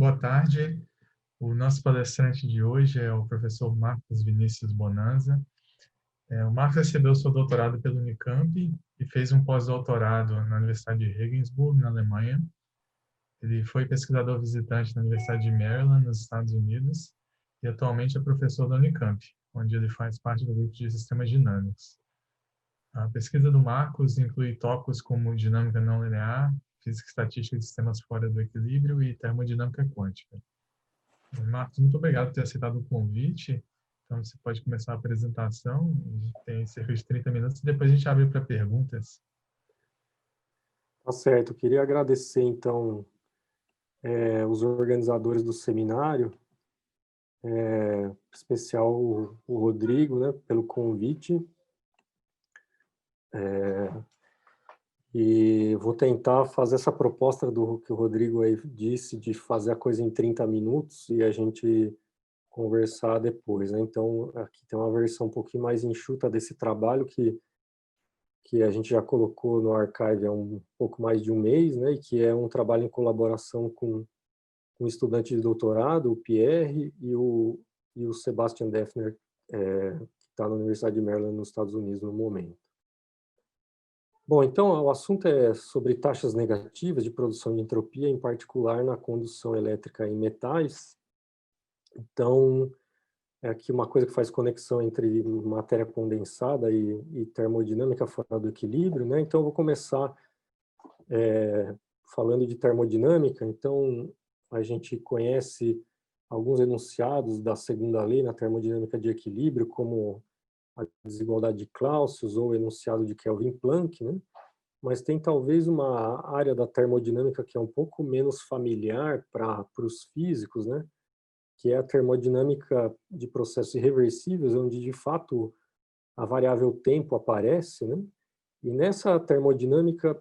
boa tarde. O nosso palestrante de hoje é o professor Marcos Vinícius Bonanza. O Marcos recebeu seu doutorado pelo Unicamp e fez um pós-doutorado na Universidade de Regensburg, na Alemanha. Ele foi pesquisador visitante na Universidade de Maryland, nos Estados Unidos, e atualmente é professor da Unicamp, onde ele faz parte do grupo de sistemas dinâmicos. A pesquisa do Marcos inclui tópicos como dinâmica não linear, física estatística de sistemas fora do equilíbrio e termodinâmica quântica. Marcos, muito obrigado por ter aceitado o convite. Então, você pode começar a apresentação. A gente tem cerca de 30 minutos e depois a gente abre para perguntas. Tá certo. Eu queria agradecer, então, os organizadores do seminário, em especial o Rodrigo, né, pelo convite. E vou tentar fazer essa proposta do que o Rodrigo aí disse, de fazer a coisa em 30 minutos e a gente conversar depois, né? Então, aqui tem uma versão um pouquinho mais enxuta desse trabalho que a gente já colocou no Archive há um pouco mais de um mês, né? E que é um trabalho em colaboração com um estudante de doutorado, o Pierre, e o Sebastian Defner, que está na Universidade de Maryland, nos Estados Unidos, no momento. Bom, então, o assunto é sobre taxas negativas de produção de entropia, em particular na condução elétrica em metais. Então, é aqui uma coisa que faz conexão entre matéria condensada e termodinâmica fora do equilíbrio, né? Então, eu vou começar falando de termodinâmica. Então, a gente conhece alguns enunciados da segunda lei na termodinâmica de equilíbrio, como a desigualdade de Clausius ou o enunciado de Kelvin-Planck, né? Mas tem talvez uma área da termodinâmica que é um pouco menos familiar para os físicos, né? Que é a termodinâmica de processos irreversíveis, onde de fato a variável tempo aparece, né? E nessa termodinâmica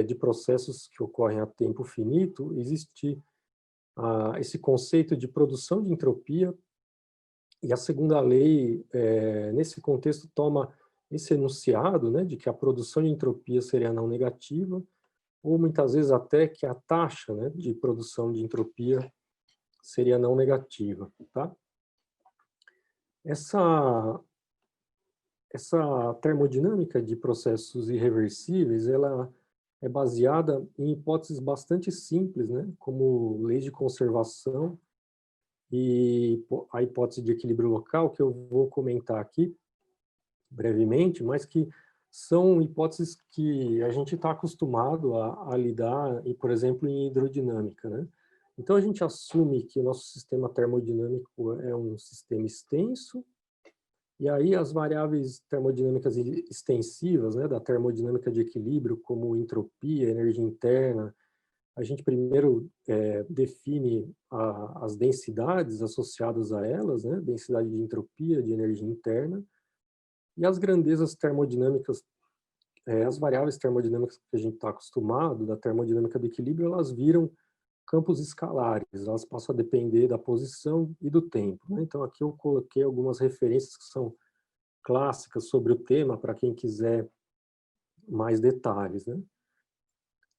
de processos que ocorrem a tempo finito, existe esse conceito de produção de entropia, e a segunda lei, nesse contexto, toma esse enunciado, né, de que a produção de entropia seria não negativa, ou muitas vezes até que a taxa, né, de produção de entropia seria não negativa, tá? Essa termodinâmica de processos irreversíveis, ela é baseada em hipóteses bastante simples, né, como leis de conservação e a hipótese de equilíbrio local, que eu vou comentar aqui brevemente, mas que são hipóteses que a gente está acostumado a lidar, e, por exemplo, em hidrodinâmica, né? Então, a gente assume que o nosso sistema termodinâmico é um sistema extenso, e aí as variáveis termodinâmicas extensivas, né, da termodinâmica de equilíbrio, como entropia, energia interna, a gente primeiro define as densidades associadas a elas, né, densidade de entropia, de energia interna, e as grandezas termodinâmicas, as variáveis termodinâmicas que a gente está acostumado, da termodinâmica do equilíbrio, elas viram campos escalares, elas passam a depender da posição e do tempo, né? Então, aqui eu coloquei algumas referências que são clássicas sobre o tema, para quem quiser mais detalhes, né?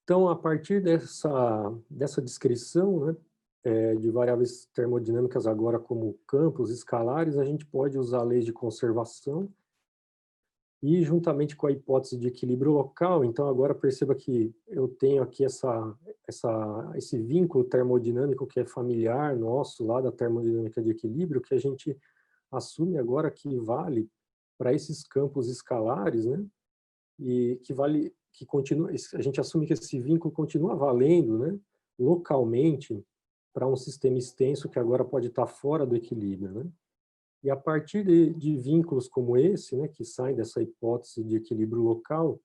Então, a partir dessa descrição, né, de variáveis termodinâmicas agora como campos escalares, a gente pode usar leis de conservação e, juntamente com a hipótese de equilíbrio local, então agora perceba que eu tenho aqui esse vínculo termodinâmico que é familiar nosso, lá da termodinâmica de equilíbrio, que a gente assume agora que vale para esses campos escalares, né? E que continua, a gente assume que esse vínculo continua valendo, né, localmente, para um sistema extenso que agora pode estar fora do equilíbrio, né? E a partir de vínculos como esse, né, que saem dessa hipótese de equilíbrio local,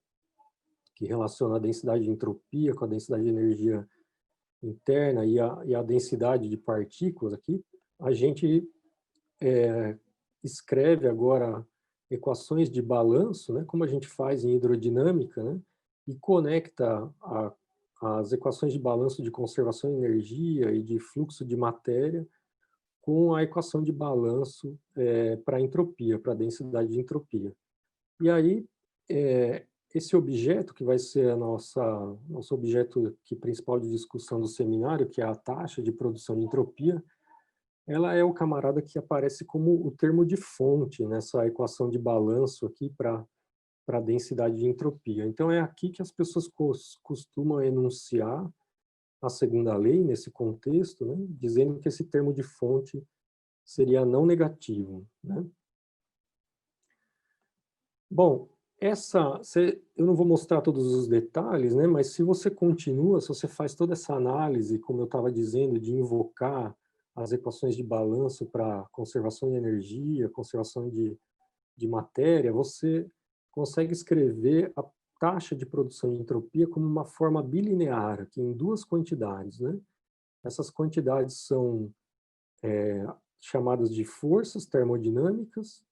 que relaciona a densidade de entropia com a densidade de energia interna e a densidade de partículas aqui, a gente escreve agora equações de balanço, né, como a gente faz em hidrodinâmica, né, e conecta as equações de balanço de conservação de energia e de fluxo de matéria com a equação de balanço para entropia, para a densidade de entropia. E aí, esse objeto, que vai ser nosso objeto aqui principal de discussão do seminário, que é a taxa de produção de entropia, ela é o camarada que aparece como o termo de fonte nessa equação de balanço aqui para a densidade de entropia. Então, é aqui que as pessoas costumam enunciar a segunda lei, nesse contexto, né, dizendo que esse termo de fonte seria não negativo, né? Bom, eu não vou mostrar todos os detalhes, né, mas se você continua, se você faz toda essa análise, como eu estava dizendo, de invocar as equações de balanço para conservação de energia, conservação de matéria, você consegue escrever a taxa de produção de entropia como uma forma bilinear, aqui em duas quantidades, né? Essas quantidades são chamadas de forças termodinâmicas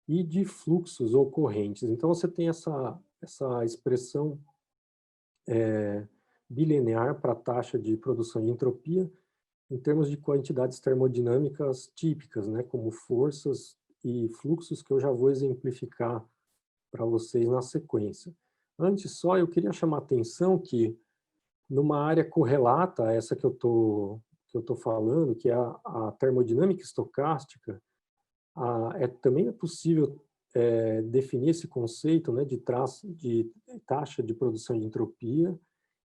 e de fluxos ou correntes. Então, você tem essa expressão bilinear para a taxa de produção de entropia em termos de quantidades termodinâmicas típicas, né, como forças e fluxos, que eu já vou exemplificar para vocês na sequência. Antes só, eu queria chamar a atenção que numa área correlata a essa que eu tô falando, que é a termodinâmica estocástica, também é possível definir esse conceito, né, de taxa de produção de entropia,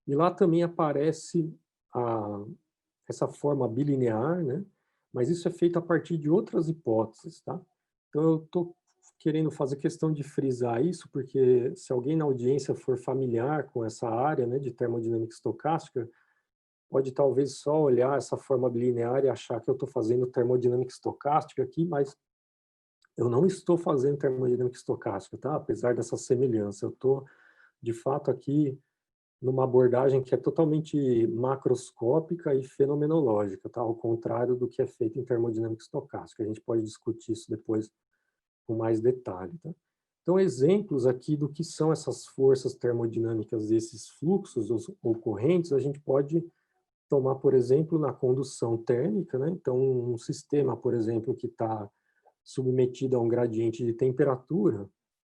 e lá também aparece essa forma bilinear, né, mas isso é feito a partir de outras hipóteses, tá? Então, eu estou querendo fazer questão de frisar isso, porque se alguém na audiência for familiar com essa área, né, de termodinâmica estocástica, pode talvez só olhar essa forma bilinear e achar que eu estou fazendo termodinâmica estocástica aqui, mas eu não estou fazendo termodinâmica estocástica, tá? Apesar dessa semelhança, eu estou, de fato, aqui numa abordagem que é totalmente macroscópica e fenomenológica, tá? Ao contrário do que é feito em termodinâmica estocástica. A gente pode discutir isso depois com mais detalhe, tá? Então, exemplos aqui do que são essas forças termodinâmicas desses fluxos ou correntes, a gente pode tomar, por exemplo, na condução térmica, né? Então, um sistema, por exemplo, que está submetido a um gradiente de temperatura,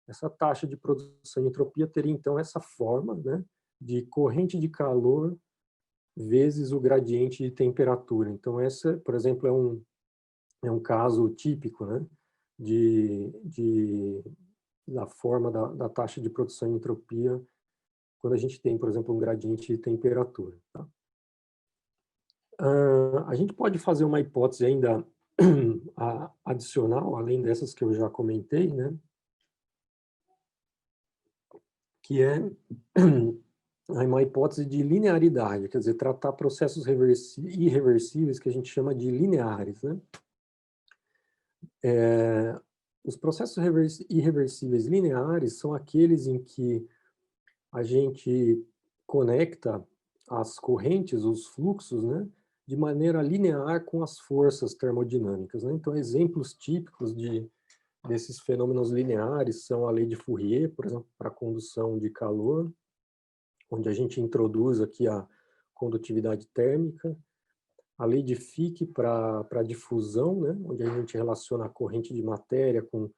essa taxa de produção de entropia teria, então, essa forma, né, de corrente de calor vezes o gradiente de temperatura. Então, essa, por exemplo, é um caso típico, né, da forma da taxa de produção de entropia quando a gente tem, por exemplo, um gradiente de temperatura. Tá? A gente pode fazer uma hipótese ainda adicional, além dessas que eu já comentei, né, que é uma hipótese de linearidade, quer dizer, tratar processos irreversíveis que a gente chama de lineares, né? Os processos irreversíveis lineares são aqueles em que a gente conecta as correntes, os fluxos, né, de maneira linear com as forças termodinâmicas, né? Então, exemplos típicos desses fenômenos lineares são a lei de Fourier, por exemplo, para a condução de calor, onde a gente introduz aqui a condutividade térmica, a lei de Fick para a difusão, né, onde a gente relaciona a corrente de matéria com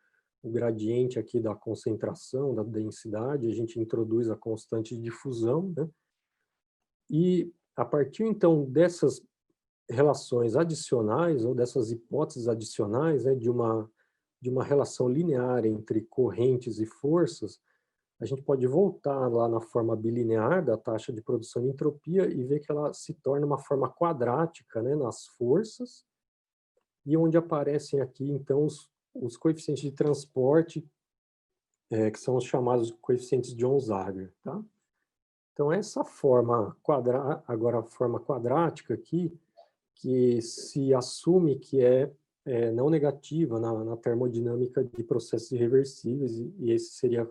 o gradiente aqui da concentração, da densidade, a gente introduz a constante de difusão, né, e a partir então dessas relações adicionais, ou dessas hipóteses adicionais, né, de uma relação linear entre correntes e forças, a gente pode voltar lá na forma bilinear da taxa de produção de entropia e ver que ela se torna uma forma quadrática, né, nas forças, e onde aparecem aqui, então, os coeficientes de transporte, que são os chamados coeficientes de Onsager. Tá? Então, essa forma agora a forma quadrática aqui, que se assume que é não negativa na termodinâmica de processos irreversíveis, e esse seria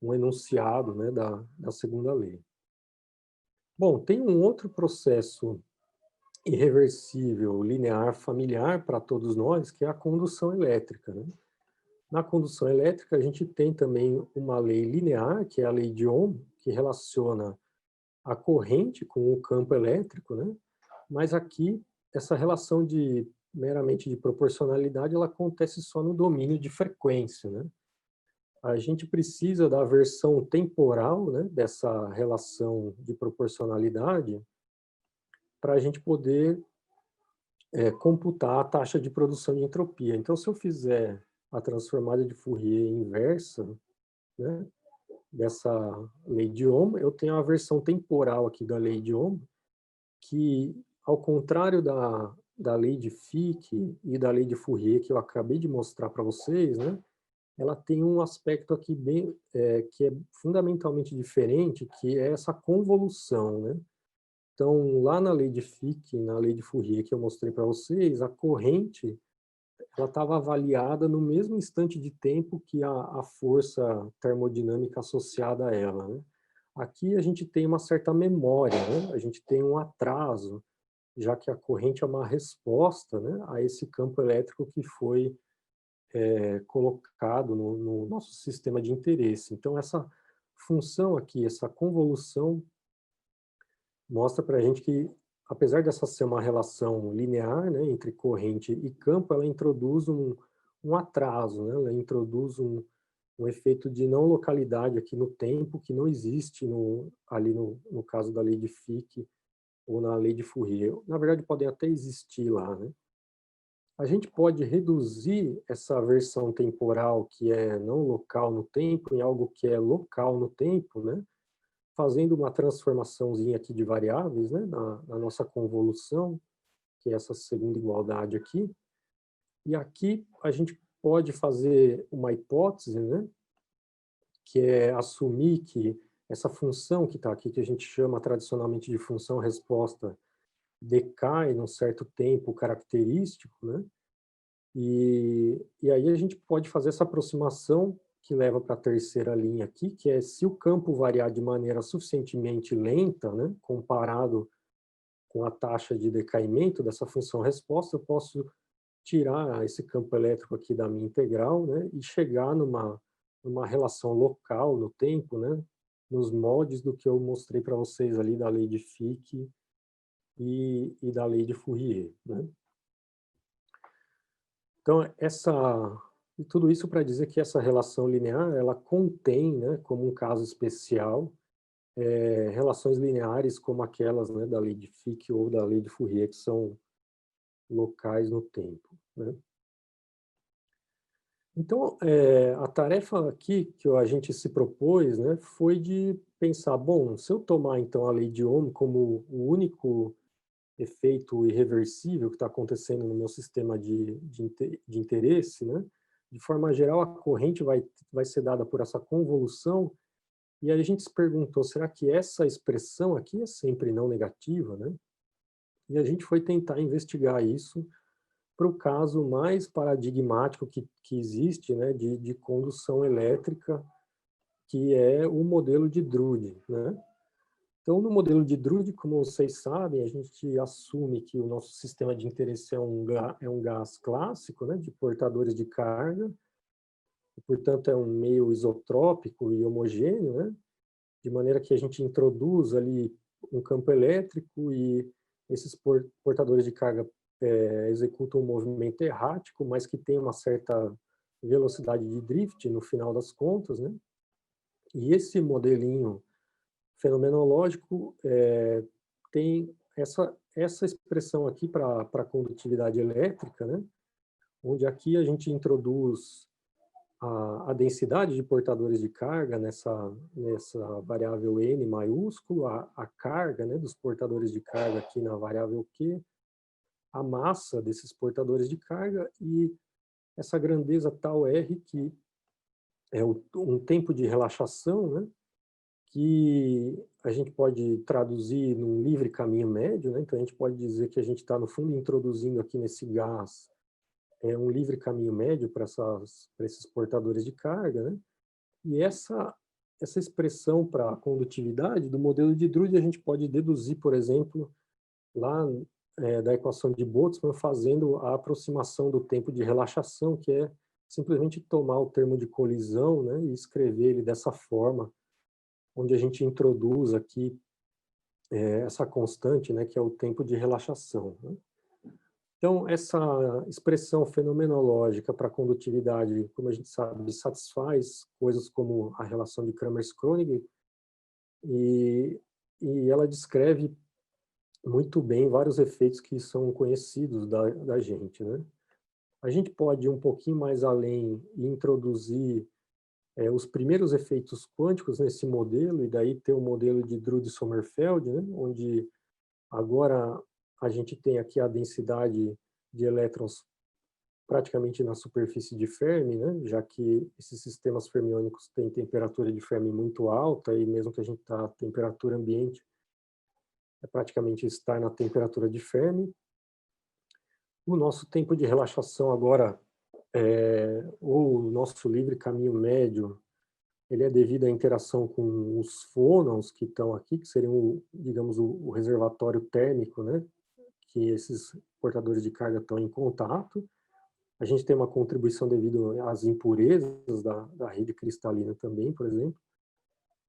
um enunciado, né, da segunda lei. Bom, tem um outro processo irreversível linear familiar para todos nós, que é a condução elétrica, né? Na condução elétrica, a gente tem também uma lei linear, que é a lei de Ohm, que relaciona a corrente com o campo elétrico, né? Mas aqui, essa relação meramente de proporcionalidade, ela acontece só no domínio de frequência, né? a gente precisa da versão temporal, né, dessa relação de proporcionalidade para a gente poder computar a taxa de produção de entropia. Então, se eu fizer a transformada de Fourier inversa, né, dessa lei de Ohm, eu tenho a versão temporal aqui da lei de Ohm, que, ao contrário da lei de Fick e da lei de Fourier, que eu acabei de mostrar para vocês, né, ela tem um aspecto aqui bem, que é fundamentalmente diferente, que é essa convolução, né? Então, lá na lei de Fick, na lei de Fourier que eu mostrei para vocês, a corrente ela estava avaliada no mesmo instante de tempo que a força termodinâmica associada a ela, né? Aqui a gente tem uma certa memória, né? A gente tem um atraso, já que a corrente é uma resposta, né, a esse campo elétrico que foi colocado no nosso sistema de interesse. Então, essa função aqui, essa convolução, mostra para a gente que, apesar dessa ser uma relação linear, né, entre corrente e campo, ela introduz um atraso, né, ela introduz um efeito de não localidade aqui no tempo que não existe ali no caso da lei de Fick ou na lei de Fourier. Na verdade, podem até existir lá, né? A gente pode reduzir essa versão temporal que é não local no tempo em algo que é local no tempo, né? Fazendo uma transformaçãozinha aqui de variáveis, né? Na nossa convolução, que é essa segunda igualdade aqui. E aqui a gente pode fazer uma hipótese, né? Que é assumir que essa função que está aqui, que a gente chama tradicionalmente de função resposta, decai num certo tempo característico, né? E aí a gente pode fazer essa aproximação que leva para a terceira linha aqui, que é se o campo variar de maneira suficientemente lenta, né, comparado com a taxa de decaimento dessa função resposta, eu posso tirar esse campo elétrico aqui da minha integral, né, e chegar numa relação local no tempo, né, nos moldes do que eu mostrei para vocês ali da lei de Fick e da lei de Fourier, né. Então, e tudo isso para dizer que essa relação linear, ela contém, né, como um caso especial, relações lineares como aquelas, né, da lei de Fick ou da lei de Fourier, que são locais no tempo, né? Então, a tarefa aqui que a gente se propôs, né, foi de pensar, bom, se eu tomar então a lei de Ohm como o único efeito irreversível que está acontecendo no meu sistema de interesse, né? De forma geral, a corrente vai ser dada por essa convolução, e aí a gente se perguntou, será que essa expressão aqui é sempre não negativa, né? E a gente foi tentar investigar isso para o caso mais paradigmático que existe, né, de condução elétrica, que é o modelo de Drude, né? Então, no modelo de Drude, como vocês sabem, a gente assume que o nosso sistema de interesse é um gás clássico, né, de portadores de carga, e, portanto, é um meio isotrópico e homogêneo, né, de maneira que a gente introduz ali um campo elétrico e esses portadores de carga executam um movimento errático, mas que tem uma certa velocidade de drift no final das contas, né? E esse modelinho fenomenológico tem essa expressão aqui para a condutividade elétrica, né? Onde aqui a gente introduz a densidade de portadores de carga nessa variável n maiúsculo, a carga, né, dos portadores de carga aqui na variável q, a massa desses portadores de carga e essa grandeza tal r, que é um tempo de relaxação, né, que a gente pode traduzir num livre caminho médio, né? Então a gente pode dizer que a gente está, no fundo, introduzindo aqui nesse gás um livre caminho médio para esses portadores de carga, né? E essa expressão para a condutividade do modelo de Drude a gente pode deduzir, por exemplo, lá da equação de Boltzmann, fazendo a aproximação do tempo de relaxação, que é simplesmente tomar o termo de colisão, né, e escrever ele dessa forma, onde a gente introduz aqui essa constante, né, que é o tempo de relaxação, né? Então, essa expressão fenomenológica para a condutividade, como a gente sabe, satisfaz coisas como a relação de Kramers-Kronig, e, e ela descreve muito bem vários efeitos que são conhecidos da gente, né? A gente pode ir um pouquinho mais além e introduzir os primeiros efeitos quânticos nesse modelo, e daí ter o modelo de Drude-Sommerfeld, né? Onde agora a gente tem aqui a densidade de elétrons praticamente na superfície de Fermi, né? Já que esses sistemas fermiônicos têm temperatura de Fermi muito alta, e mesmo que a gente está a temperatura ambiente, é praticamente estar na temperatura de Fermi. O nosso tempo de relaxação agora, o nosso livre caminho médio, ele é devido à interação com os fônons que estão aqui, que seriam, digamos, o reservatório térmico, né? Que esses portadores de carga estão em contato. A gente tem uma contribuição devido às impurezas da rede cristalina também, por exemplo.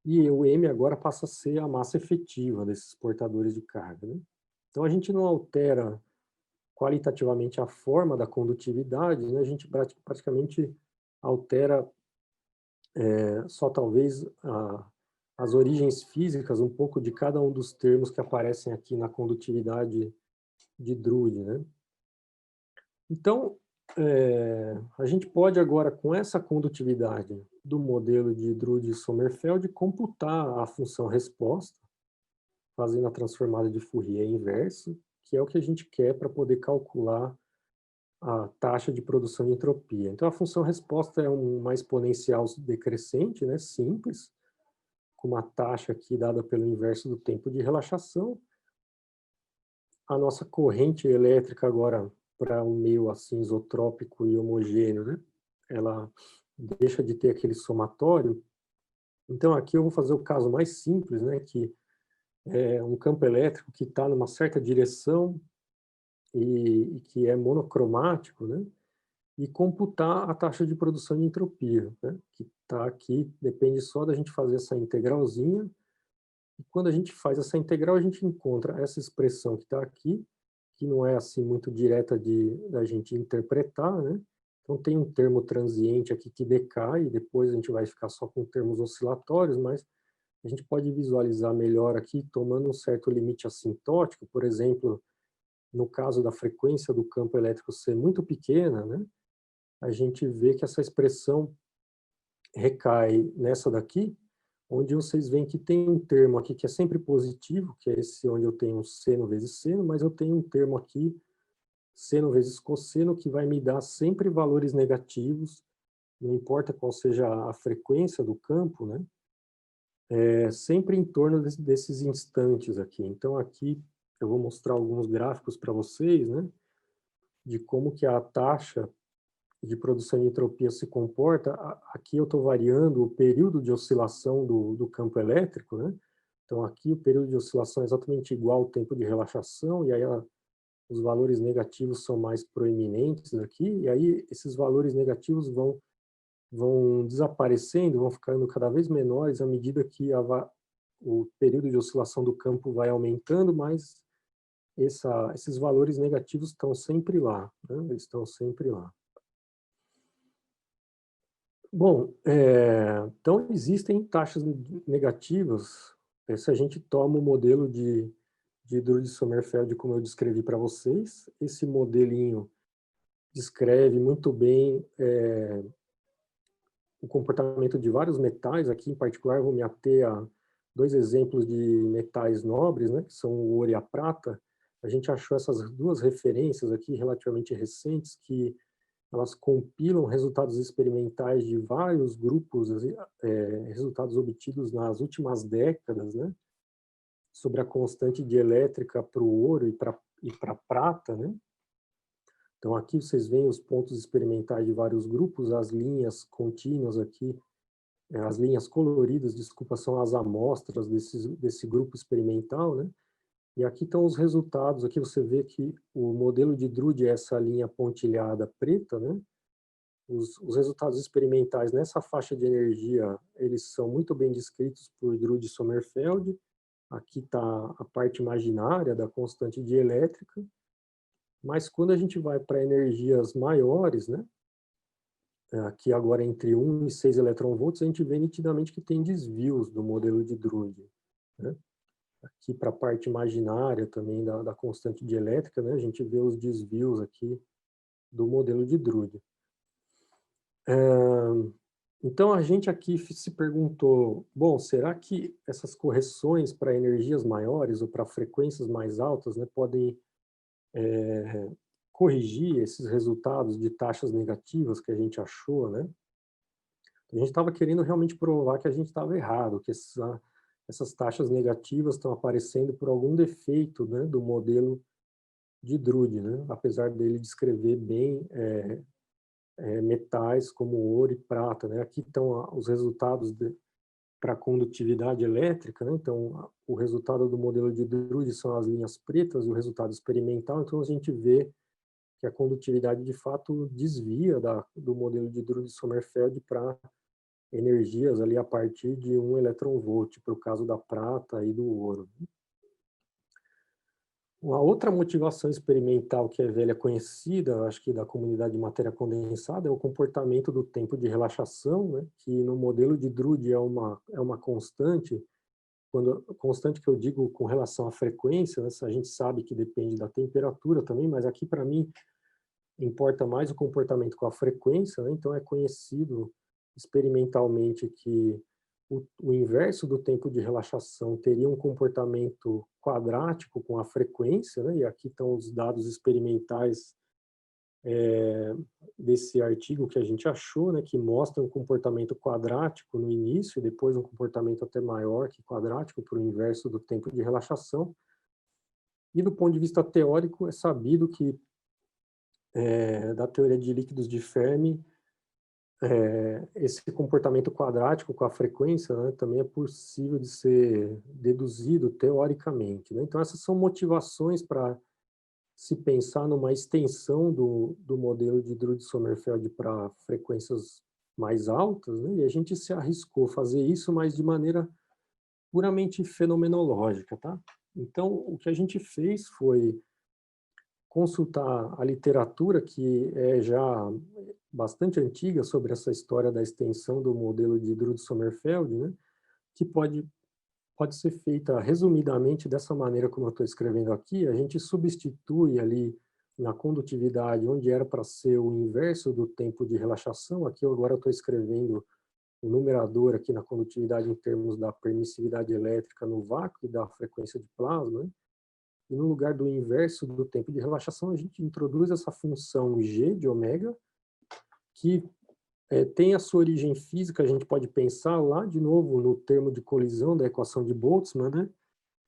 E o M agora passa a ser a massa efetiva desses portadores de carga, né? Então, a gente não altera qualitativamente a forma da condutividade, né? A gente praticamente altera só talvez as origens físicas, um pouco de cada um dos termos que aparecem aqui na condutividade de Drude, né? Então, a gente pode agora, com essa condutividade do modelo de Drude-Sommerfeld, computar a função resposta, fazendo a transformada de Fourier inverso, que é o que a gente quer para poder calcular a taxa de produção de entropia. Então, a função resposta é uma exponencial decrescente, né, simples, com uma taxa aqui dada pelo inverso do tempo de relaxação. A nossa corrente elétrica agora, para um meio assim isotrópico e homogêneo, né, ela deixa de ter aquele somatório. Então, aqui eu vou fazer o caso mais simples, né, que é um campo elétrico que está numa certa direção e que é monocromático, né, e computar a taxa de produção de entropia, né, que está aqui, depende só da gente fazer essa integralzinha, e quando a gente faz essa integral, a gente encontra essa expressão que está aqui, que não é assim muito direta da gente interpretar, né? Então tem um termo transiente aqui que decai, e depois a gente vai ficar só com termos oscilatórios, mas a gente pode visualizar melhor aqui, tomando um certo limite assintótico, por exemplo, no caso da frequência do campo elétrico ser muito pequena, né? A gente vê que essa expressão recai nessa daqui, onde vocês veem que tem um termo aqui que é sempre positivo, que é esse onde eu tenho seno vezes seno, mas eu tenho um termo aqui, seno vezes cosseno, que vai me dar sempre valores negativos, não importa qual seja a frequência do campo, né? Sempre em torno desses instantes aqui. Então, aqui eu vou mostrar alguns gráficos para vocês, né? De como que a taxa de produção de entropia se comporta. Aqui eu estou variando o período de oscilação do campo elétrico, né? Então aqui o período de oscilação é exatamente igual ao tempo de relaxação, e aí os valores negativos são mais proeminentes aqui, e aí esses valores negativos vão desaparecendo, vão ficando cada vez menores à medida que o período de oscilação do campo vai aumentando, mas esses valores negativos estão sempre lá, né? Eles estão sempre lá. Bom, então existem taxas negativas se a gente toma o modelo de Drude-Sommerfeld, como eu descrevi para vocês. Esse modelinho descreve muito bem o comportamento de vários metais. Aqui, em particular, eu vou me ater a dois exemplos de metais nobres, né, que são o ouro e a prata. A gente achou essas duas referências aqui relativamente recentes que elas compilam resultados experimentais de vários grupos, resultados obtidos nas últimas décadas, né, sobre a constante dielétrica para o ouro e para a prata, né. Então aqui vocês veem os pontos experimentais de vários grupos, as linhas contínuas aqui, as linhas coloridas, desculpa, são as amostras desse grupo experimental, né. E aqui estão os resultados. Aqui você vê que o modelo de Drude é essa linha pontilhada preta, né. Os resultados experimentais nessa faixa de energia, eles são muito bem descritos por Drude-Sommerfeld. Aqui está a parte imaginária da constante dielétrica. Mas quando a gente vai para energias maiores, né, aqui agora entre 1 e 6 eletronvolts, a gente vê nitidamente que tem desvios do modelo de Drude, né? Aqui para a parte imaginária também da constante dielétrica, né, a gente vê os desvios aqui do modelo de Drude. Então, a gente aqui se perguntou, bom, será que essas correções para energias maiores ou para frequências mais altas, né, podem corrigir esses resultados de taxas negativas que a gente achou, né? A gente estava querendo realmente provar que a gente estava errado, que essas taxas negativas estão aparecendo por algum defeito, né, do modelo de Drude, né? Apesar dele descrever bem metais como ouro e prata, né? Aqui estão os resultados para condutividade elétrica, né? Então, o resultado do modelo de Drude são as linhas pretas, o resultado experimental. Então, a gente vê que a condutividade, de fato, desvia do modelo de Drude-Sommerfeld para energias ali a partir de 1 eletronvolt, para o caso da prata e do ouro. Uma outra motivação experimental que é velha conhecida, acho que da comunidade de matéria condensada, é o comportamento do tempo de relaxação, né, que no modelo de Drude é uma constante, constante que eu digo com relação à frequência, né, a gente sabe que depende da temperatura também, mas aqui para mim importa mais o comportamento com a frequência, né, então é conhecido experimentalmente que o inverso do tempo de relaxação teria um comportamento quadrático com a frequência, né? E aqui estão os dados experimentais desse artigo que a gente achou, né? Que mostra um comportamento quadrático no início e depois um comportamento até maior que quadrático para o inverso do tempo de relaxação. E do ponto de vista teórico, é sabido que da teoria de líquidos de Fermi, esse comportamento quadrático com a frequência, né, também é possível de ser deduzido teoricamente, né? Então, essas são motivações para se pensar numa extensão do modelo de Drude-Sommerfeld para frequências mais altas, né? E a gente se arriscou a fazer isso, mas de maneira puramente fenomenológica, tá? Então, o que a gente fez foi consultar a literatura, que é já bastante antiga, sobre essa história da extensão do modelo de Drude-Sommerfeld, né, que pode ser feita resumidamente dessa maneira como eu estou escrevendo aqui. A gente substitui ali na condutividade, onde era para ser o inverso do tempo de relaxação, aqui agora eu estou escrevendo o numerador aqui na condutividade em termos da permissividade elétrica no vácuo e da frequência de plasma, né? E no lugar do inverso do tempo de relaxação, a gente introduz essa função g de ômega, que tem a sua origem física, a gente pode pensar lá de novo no termo de colisão da equação de Boltzmann, né?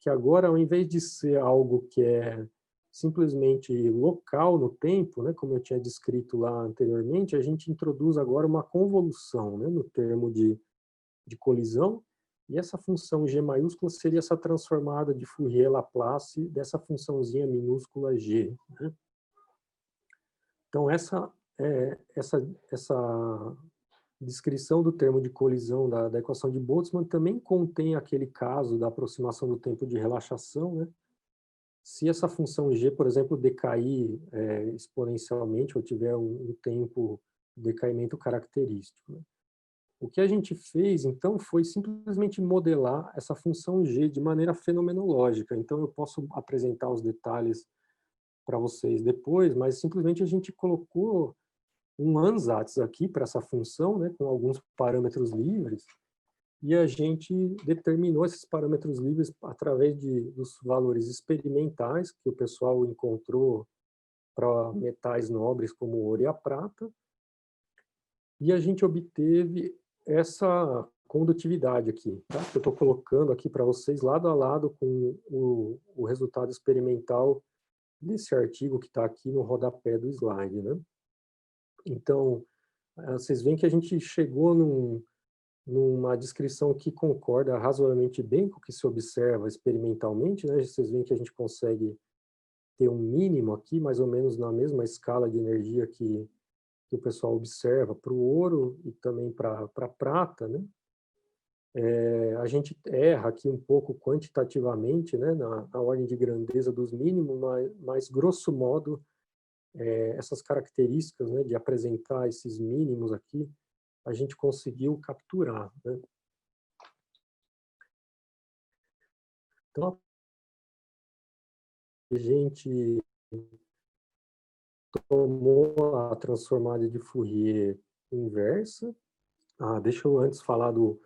Que agora, ao invés de ser algo que é simplesmente local no tempo, né, como eu tinha descrito lá anteriormente, a gente introduz agora uma convolução, né, no termo de colisão, e essa função g maiúscula seria essa transformada de Fourier-Laplace dessa funçãozinha minúscula g, né? Então, essa descrição do termo de colisão da equação de Boltzmann também contém aquele caso da aproximação do tempo de relaxação, né? Se essa função g, por exemplo, decair exponencialmente ou tiver um tempo de decaimento característico, né? O que a gente fez, então, foi simplesmente modelar essa função g de maneira fenomenológica. Então, eu posso apresentar os detalhes para vocês depois, mas simplesmente a gente colocou um ansatz aqui para essa função, né, com alguns parâmetros livres, e a gente determinou esses parâmetros livres através dos valores experimentais que o pessoal encontrou para metais nobres como o ouro e a prata, e a gente obteve essa condutividade aqui, tá? Eu estou colocando aqui para vocês lado a lado com o resultado experimental desse artigo que está aqui no rodapé do slide, né? Então, vocês veem que a gente chegou numa descrição que concorda razoavelmente bem com o que se observa experimentalmente, né? Vocês veem que a gente consegue ter um mínimo aqui, mais ou menos na mesma escala de energia que o pessoal observa para o ouro e também para a prata, né? A gente erra aqui um pouco quantitativamente, né, na ordem de grandeza dos mínimos, mas grosso modo essas características, né, de apresentar esses mínimos aqui, a gente conseguiu capturar, né? Então, a gente tomou a transformada de Fourier inversa. Deixa eu antes falar do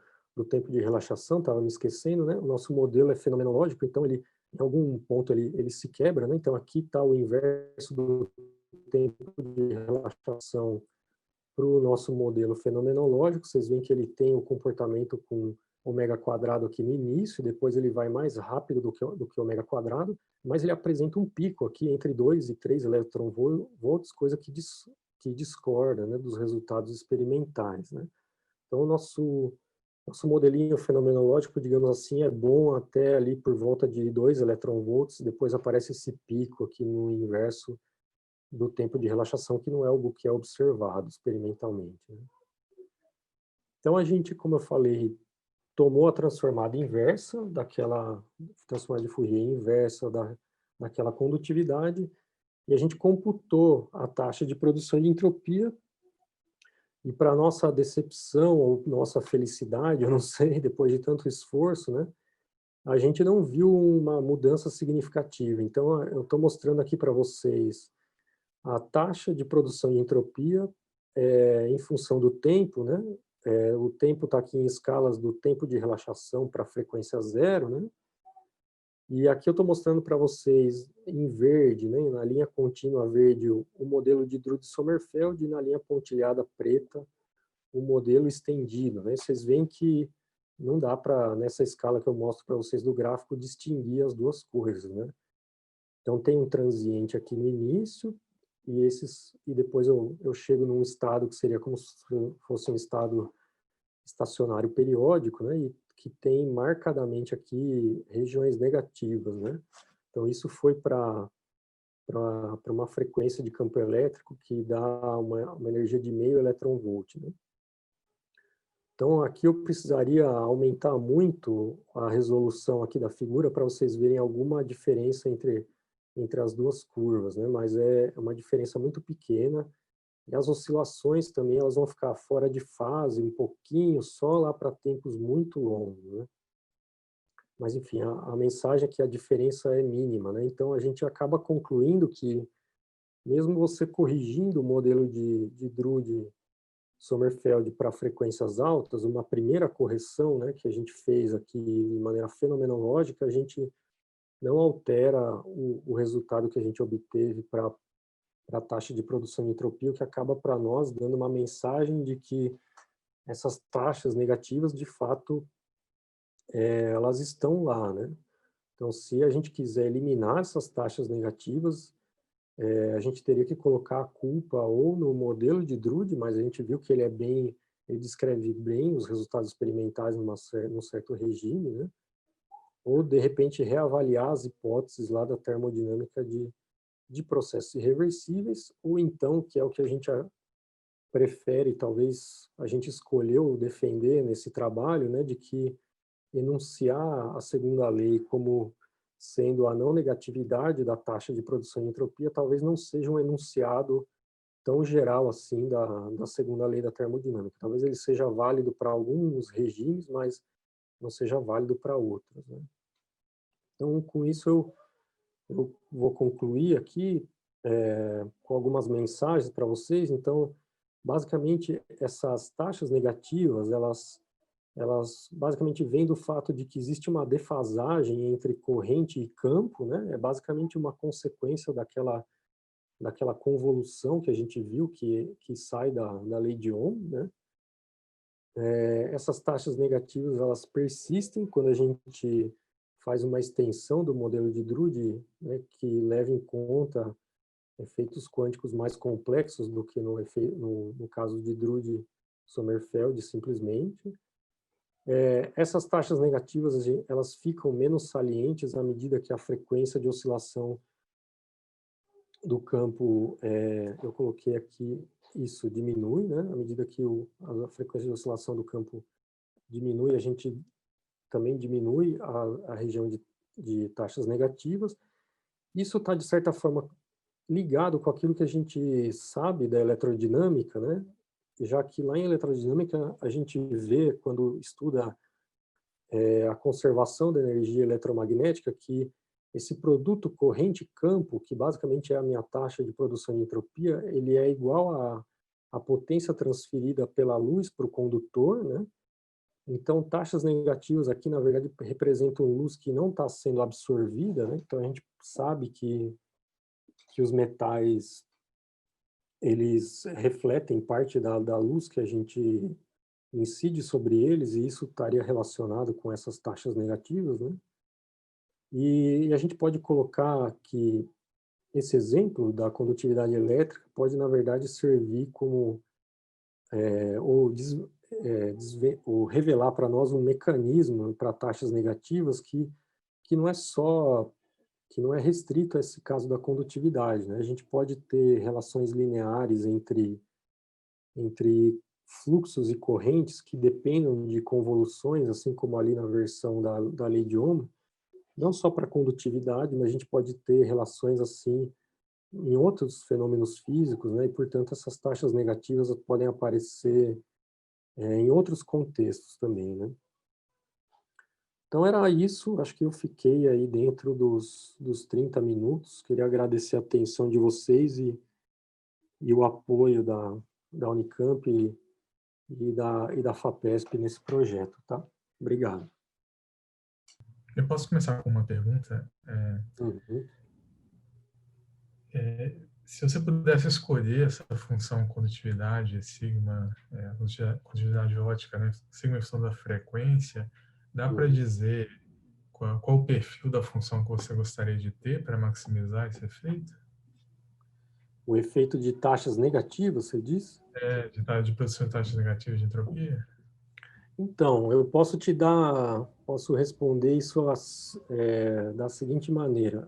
tempo de relaxação, estava me esquecendo, né? O nosso modelo é fenomenológico, então ele, em algum ponto ele se quebra, né? Então aqui está o inverso do tempo de relaxação para o nosso modelo fenomenológico. Vocês veem que ele tem o comportamento com ômega quadrado aqui no início, depois ele vai mais rápido do que ômega quadrado, mas ele apresenta um pico aqui entre 2 e 3 eletronvolts, coisa que discorda, né, dos resultados experimentais, né? Então, o nosso modelinho fenomenológico, digamos assim, é bom até ali por volta de 2 eletronvolts, depois aparece esse pico aqui no inverso do tempo de relaxação, que não é algo que é observado experimentalmente, né? Então, a gente, como eu falei, tomou a transformada inversa, daquela transformada de Fourier inversa daquela condutividade, e a gente computou a taxa de produção de entropia. E para nossa decepção ou nossa felicidade, eu não sei, depois de tanto esforço, né, a gente não viu uma mudança significativa. Então, eu estou mostrando aqui para vocês a taxa de produção de entropia em função do tempo, né? O tempo está aqui em escalas do tempo de relaxação para frequência zero, né? E aqui eu estou mostrando para vocês em verde, né, na linha contínua verde, o modelo de Drude-Sommerfeld, e na linha pontilhada preta, o modelo estendido, né? Vocês veem que não dá para, nessa escala que eu mostro para vocês do gráfico, distinguir as duas coisas, né? Então tem um transiente aqui no início, e depois eu chego num estado que seria como se fosse um estado estacionário periódico, né? E que tem marcadamente aqui regiões negativas, né? Então isso foi para uma frequência de campo elétrico que dá uma energia de meio eletronvolt, né? Então, aqui eu precisaria aumentar muito a resolução aqui da figura para vocês verem alguma diferença entre as duas curvas, né? Mas é uma diferença muito pequena. E as oscilações também, elas vão ficar fora de fase um pouquinho, só lá para tempos muito longos, né? Mas, enfim, a mensagem é que a diferença é mínima, né? Então, a gente acaba concluindo que, mesmo você corrigindo o modelo de Drude Sommerfeld para frequências altas, uma primeira correção, né, que a gente fez aqui de maneira fenomenológica, a gente não altera o resultado que a gente obteve para a taxa de produção de entropia, o que acaba para nós dando uma mensagem de que essas taxas negativas, de fato, elas estão lá, né? Então, se a gente quiser eliminar essas taxas negativas, a gente teria que colocar a culpa ou no modelo de Drude, mas a gente viu que ele descreve bem os resultados experimentais num certo regime, né? Ou, de repente, reavaliar as hipóteses lá da termodinâmica de processos irreversíveis, ou então, que é o que a gente prefere, talvez a gente escolheu defender nesse trabalho, né, de que enunciar a segunda lei como sendo a não negatividade da taxa de produção de entropia, talvez não seja um enunciado tão geral assim da segunda lei da termodinâmica. Talvez ele seja válido para alguns regimes, mas não seja válido para outros, né? Então, com isso, eu vou concluir aqui com algumas mensagens para vocês. Então, basicamente, essas taxas negativas, elas basicamente vêm do fato de que existe uma defasagem entre corrente e campo, né? É basicamente uma consequência daquela convolução que a gente viu que sai da lei de Ohm, né? Essas taxas negativas, elas persistem quando a gente faz uma extensão do modelo de Drude, né, que leva em conta efeitos quânticos mais complexos do que no caso de Drude-Sommerfeld, simplesmente. Essas taxas negativas, elas ficam menos salientes à medida que a frequência de oscilação do campo, eu coloquei aqui, isso diminui, né? À medida que a frequência de oscilação do campo diminui, a gente também diminui a região de taxas negativas. Isso está, de certa forma, ligado com aquilo que a gente sabe da eletrodinâmica, né? Já que lá em eletrodinâmica a gente vê, quando estuda a conservação da energia eletromagnética, que esse produto corrente-campo, que basicamente é a minha taxa de produção de entropia, ele é igual à potência transferida pela luz para o condutor, né? Então, taxas negativas aqui, na verdade, representam luz que não está sendo absorvida, né? Então, a gente sabe que os metais, eles refletem parte da luz que a gente incide sobre eles, e isso estaria relacionado com essas taxas negativas, né? E a gente pode colocar que esse exemplo da condutividade elétrica pode, na verdade, servir como, ou revelar para nós um mecanismo para taxas negativas que não é só, que não é restrito a esse caso da condutividade, né? A gente pode ter relações lineares entre fluxos e correntes que dependam de convoluções, assim como ali na versão da lei de Ohm, não só para condutividade, mas a gente pode ter relações assim em outros fenômenos físicos, né? E, portanto, essas taxas negativas podem aparecer em outros contextos também, né? Então era isso, acho que eu fiquei aí dentro dos 30 minutos. Queria agradecer a atenção de vocês e o apoio da Unicamp e da FAPESP nesse projeto, tá? Obrigado. Eu posso começar com uma pergunta? Uhum. Se você pudesse escolher essa função condutividade, sigma, condutividade ótica, né, sigma em função da frequência, dá para Uhum. dizer qual o perfil da função que você gostaria de ter para maximizar esse efeito? O efeito de taxas negativas, você diz? De produção de taxa negativa de entropia? Então, eu posso responder isso da seguinte maneira.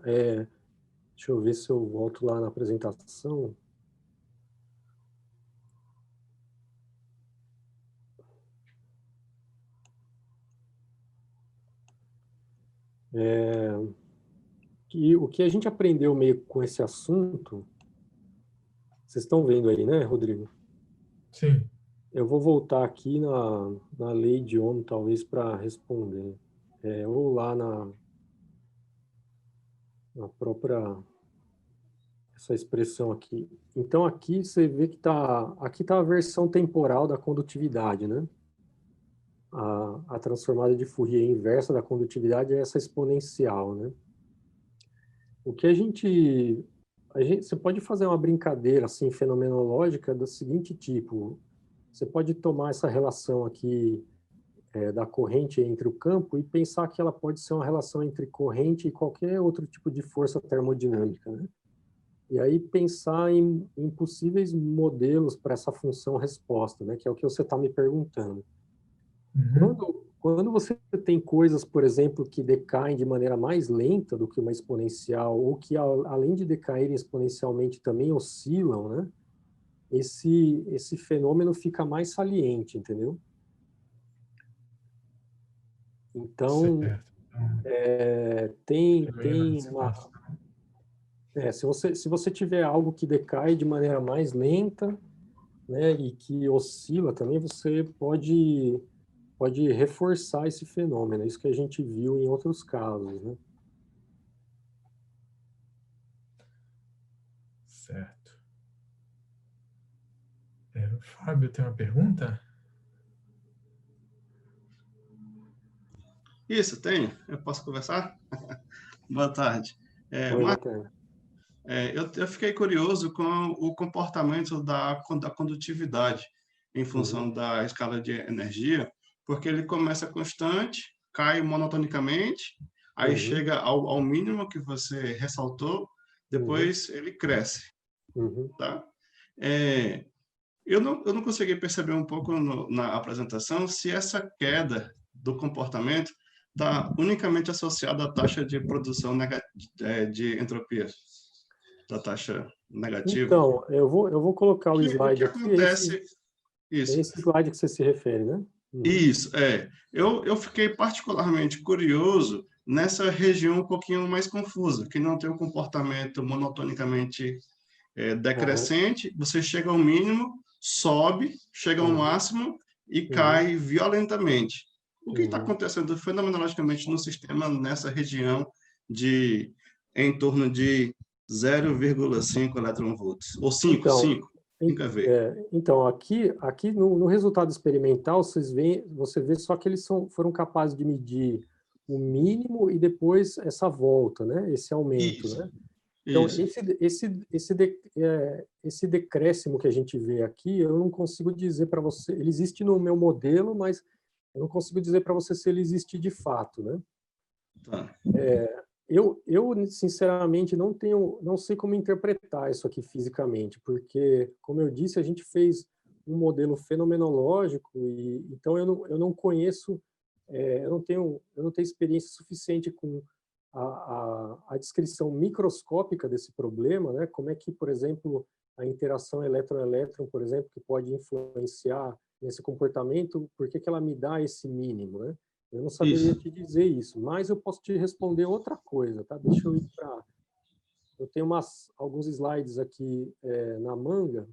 Deixa eu ver se eu volto lá na apresentação. E o que a gente aprendeu meio com esse assunto, vocês estão vendo aí, né, Rodrigo? Sim. Eu vou voltar aqui na lei de Ohm, talvez, para responder. Ou lá na própria, essa expressão aqui. Então, aqui você vê que aqui está a versão temporal da condutividade, né? A transformada de Fourier inversa da condutividade é essa exponencial, né? O que você pode fazer uma brincadeira assim fenomenológica do seguinte tipo: você pode tomar essa relação aqui da corrente entre o campo e pensar que ela pode ser uma relação entre corrente e qualquer outro tipo de força termodinâmica, né? E aí pensar em possíveis modelos para essa função resposta, né? Que é o que você está me perguntando. Uhum. Quando você tem coisas, por exemplo, que decaem de maneira mais lenta do que uma exponencial, ou que, além de decaírem exponencialmente, também oscilam, né? Esse fenômeno fica mais saliente, entendeu? Então, Certo. Então, pela tem uma... antecipação. se você tiver algo que decai de maneira mais lenta, né, e que oscila também, você pode reforçar esse fenômeno. Isso que a gente viu em outros casos, né? Certo. Fábio, tem uma pergunta? Isso, tenho. Eu posso conversar? Boa tarde. Oi, Matheus. Eu fiquei curioso com o comportamento da condutividade em Uhum, função da escala de energia, porque ele começa constante, cai monotonicamente, aí uhum, chega ao mínimo que você ressaltou, uhum, depois ele cresce, uhum. tá? Eu não consegui perceber um pouco na apresentação se essa queda do comportamento está unicamente associada à taxa de produção de entropia, da taxa negativa. Então, eu vou colocar o O que slide aqui, acontece? é Isso. esse slide que você se refere, né? Uhum, Isso, é. Eu fiquei particularmente curioso nessa região um pouquinho mais confusa, que não tem um comportamento monotonicamente decrescente, você chega ao mínimo, sobe, chega ao máximo e cai violentamente. O que está acontecendo fenomenologicamente no sistema nessa região de em torno de 0,5 eletronvolts, ou 5 Então, EV. Então aqui no resultado experimental, você vê só que eles foram capazes de medir o mínimo e depois essa volta, né? Esse aumento, Isso, né? Então, isso. esse decréscimo que a gente vê aqui, eu não consigo dizer para você, ele existe no meu modelo, mas eu não consigo dizer para você se ele existe de fato, né? Tá. Eu sinceramente não sei como interpretar isso aqui fisicamente, porque, como eu disse, a gente fez um modelo fenomenológico e então eu não conheço, eu não tenho experiência suficiente com a descrição microscópica desse problema, né? Como é que, por exemplo, a interação elétron-elétron, por exemplo, que pode influenciar nesse comportamento, por que ela me dá esse mínimo, né? Eu não saberia te dizer isso, mas eu posso te responder outra coisa, tá? Deixa eu ir para... Eu tenho alguns slides aqui na manga,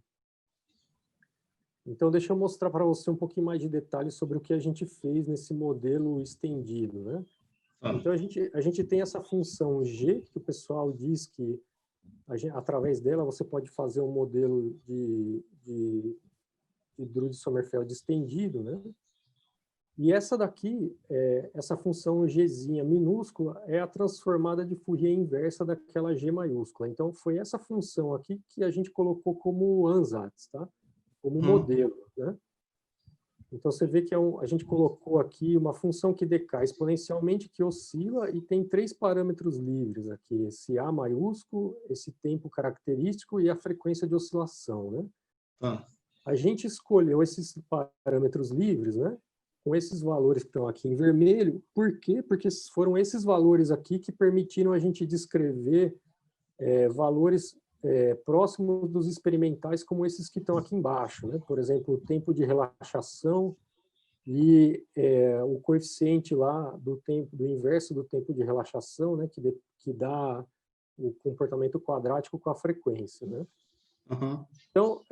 então deixa eu mostrar para você um pouquinho mais de detalhes sobre o que a gente fez nesse modelo estendido, né? Então, a gente tem essa função G, que o pessoal diz que através dela você pode fazer um modelo de Drude-Sommerfeld estendido, né? E essa daqui, essa função Gzinha minúscula, é a transformada de Fourier inversa daquela G maiúscula. Então, foi essa função aqui que a gente colocou como ansatz, tá? Como modelo, né? Então, você vê que a gente colocou aqui uma função que decai exponencialmente, que oscila, e tem 3 parâmetros livres aqui, esse A maiúsculo, esse tempo característico e a frequência de oscilação, né? A gente escolheu esses parâmetros livres, né? Com esses valores que estão aqui em vermelho. Por quê? Porque foram esses valores aqui que permitiram a gente descrever valores próximos dos experimentais, como esses que estão aqui embaixo, né? Por exemplo, o tempo de relaxação e o coeficiente lá do inverso do tempo de relaxação, né? Que dá o comportamento quadrático com a frequência, né? Então,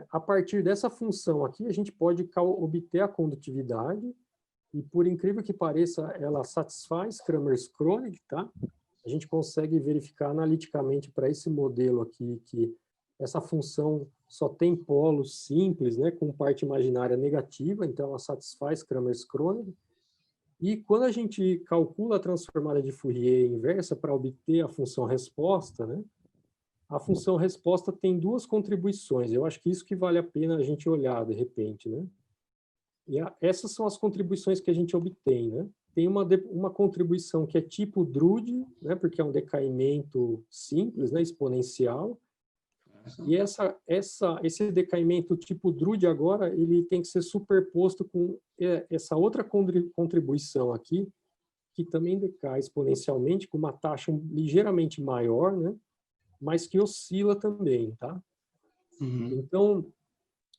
a partir dessa função aqui, a gente pode obter a condutividade e, por incrível que pareça, ela satisfaz Kramers-Kronig, tá? A gente consegue verificar analiticamente para esse modelo aqui que essa função só tem polos simples, né, com parte imaginária negativa, então ela satisfaz Kramers-Kronig. E quando a gente calcula a transformada de Fourier inversa para obter a função resposta, né, a função resposta tem 2 contribuições. Eu acho que isso que vale a pena a gente olhar de repente, né? E essas são as contribuições que a gente obtém, né? Tem uma contribuição que é tipo Drude, né? Porque é um decaimento simples, né? Exponencial. E esse decaimento tipo Drude agora ele tem que ser superposto com essa outra contribuição aqui, que também decai exponencialmente com uma taxa ligeiramente maior, né? Mas que oscila também, tá? Então,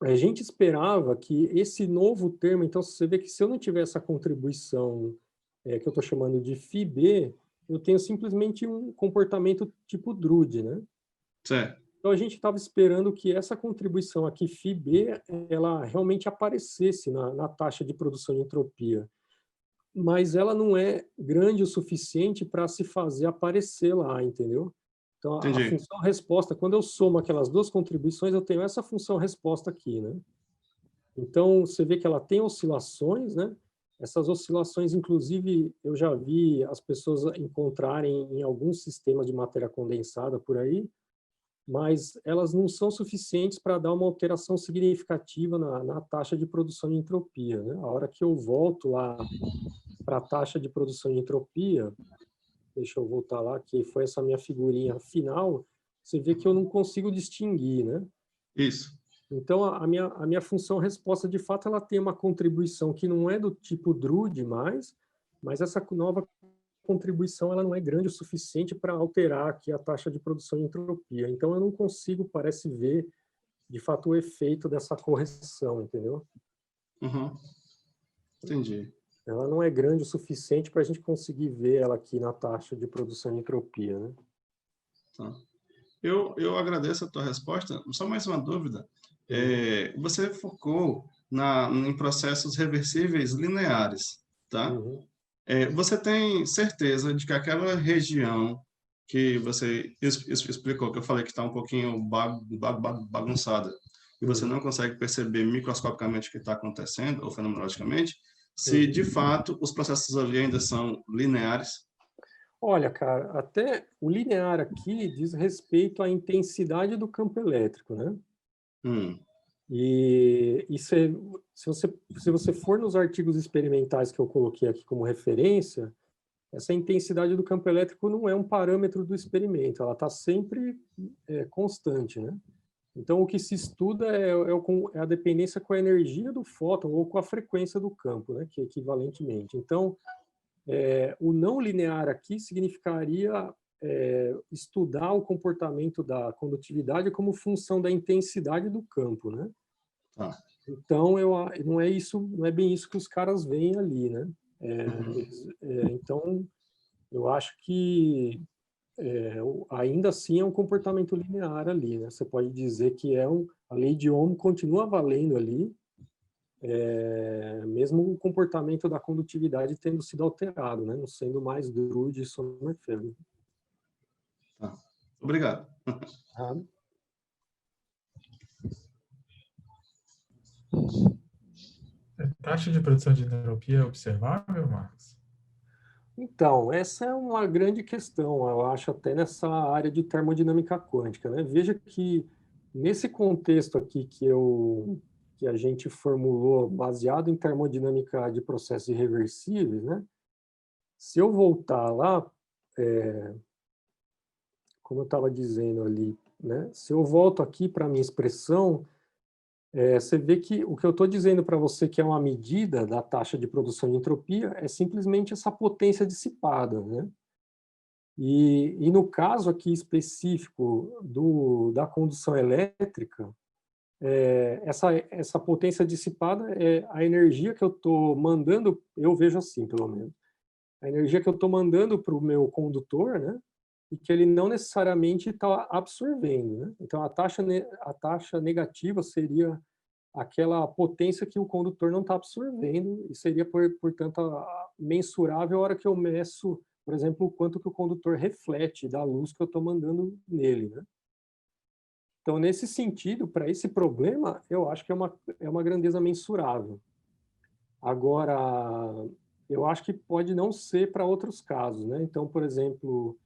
a gente esperava que esse novo termo, então você vê que se eu não tiver essa contribuição que eu estou chamando de Φb, eu tenho simplesmente um comportamento tipo Drude, né? Certo. Então a gente estava esperando que essa contribuição aqui, Φb, ela realmente aparecesse na taxa de produção de entropia. Mas ela não é grande o suficiente para se fazer aparecer lá, entendeu? Então, a função resposta, quando eu somo aquelas 2 contribuições, eu tenho essa função resposta aqui, né? Então, você vê que ela tem oscilações, né? Essas oscilações, inclusive, eu já vi as pessoas encontrarem em alguns sistemas de matéria condensada por aí, mas elas não são suficientes para dar uma alteração significativa na taxa de produção de entropia, né? A hora que eu volto lá para a taxa de produção de entropia, deixa eu voltar lá, que foi essa minha figurinha final, você vê que eu não consigo distinguir, né? Isso. Então, a minha função resposta, de fato, ela tem uma contribuição que não é do tipo Drude mais, mas essa nova contribuição ela não é grande o suficiente para alterar aqui a taxa de produção de entropia. Então, eu não consigo, parece ver, de fato, o efeito dessa correção, entendeu? Entendi. ela não é grande o suficiente para a gente conseguir ver ela aqui na taxa de produção de entropia, né? Tá. Eu agradeço a tua resposta. Só mais uma dúvida. Você focou em processos reversíveis lineares, tá? Uhum. Você tem certeza de que aquela região que você explicou, que eu falei que está um pouquinho bagunçada, e você Uhum. não consegue perceber microscopicamente o que está acontecendo, ou fenomenologicamente, se Uhum. de fato os processos ali ainda são lineares? Olha, cara, até o linear aqui diz respeito à intensidade do campo elétrico, né? Hum, E se você for nos artigos experimentais que eu coloquei aqui como referência, essa intensidade do campo elétrico não é um parâmetro do experimento, ela está sempre constante, né? Então, o que se estuda é a dependência com a energia do fóton ou com a frequência do campo, né? Que é equivalentemente. Então, o não linear aqui significaria estudar o comportamento da condutividade como função da intensidade do campo, né? tá. Então, não é isso, não é bem isso que os caras veem ali, né? Uhum. Então, eu acho que ainda assim é um comportamento linear ali, né? Você pode dizer que a lei de Ohm continua valendo ali, mesmo o comportamento da condutividade tendo sido alterado, né? Não sendo mais Drude e Sommerfeld. Tá. Obrigado. Ah, A taxa de produção de entropia é observável, Marcos? então, essa é uma grande questão, eu acho, até nessa área de termodinâmica quântica, né? Veja que nesse contexto aqui que a gente formulou baseado em termodinâmica de processos irreversíveis, né? Se eu voltar lá, como eu estava dizendo ali, né? Se eu volto aqui para a minha expressão, você vê que o que eu estou dizendo para você que é uma medida da taxa de produção de entropia é simplesmente essa potência dissipada, né? E no caso aqui específico da condução elétrica, essa potência dissipada é a energia que eu estou mandando, eu vejo assim, pelo menos, a energia que eu estou mandando para o meu condutor, né? E que ele não necessariamente está absorvendo, né? Então, a taxa negativa seria aquela potência que o condutor não está absorvendo e seria, portanto, mensurável a hora que eu meço, por exemplo, o quanto que o condutor reflete da luz que eu estou mandando nele, né? Então, nesse sentido, para esse problema, eu acho que é uma grandeza mensurável. Agora, eu acho que pode não ser para outros casos, né? Então, por exemplo,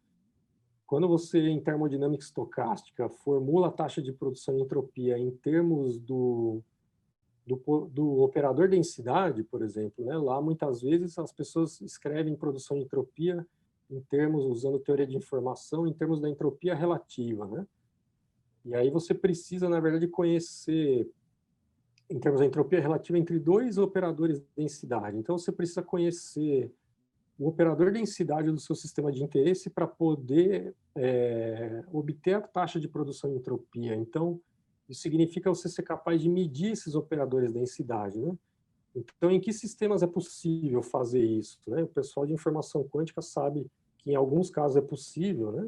quando você, em termodinâmica estocástica, formula a taxa de produção de entropia em termos do operador densidade, por exemplo, né? Lá, muitas vezes, as pessoas escrevem produção de entropia em termos, usando teoria de informação, em termos da entropia relativa, né? E aí você precisa, na verdade, conhecer, em termos da entropia relativa, entre dois operadores de densidade. Então, você precisa conhecer o operador densidade do seu sistema de interesse para poder obter a taxa de produção de entropia. Então, isso significa você ser capaz de medir esses operadores de densidade, né? Então, em que sistemas é possível fazer isso, né? O pessoal de informação quântica sabe que em alguns casos é possível, né?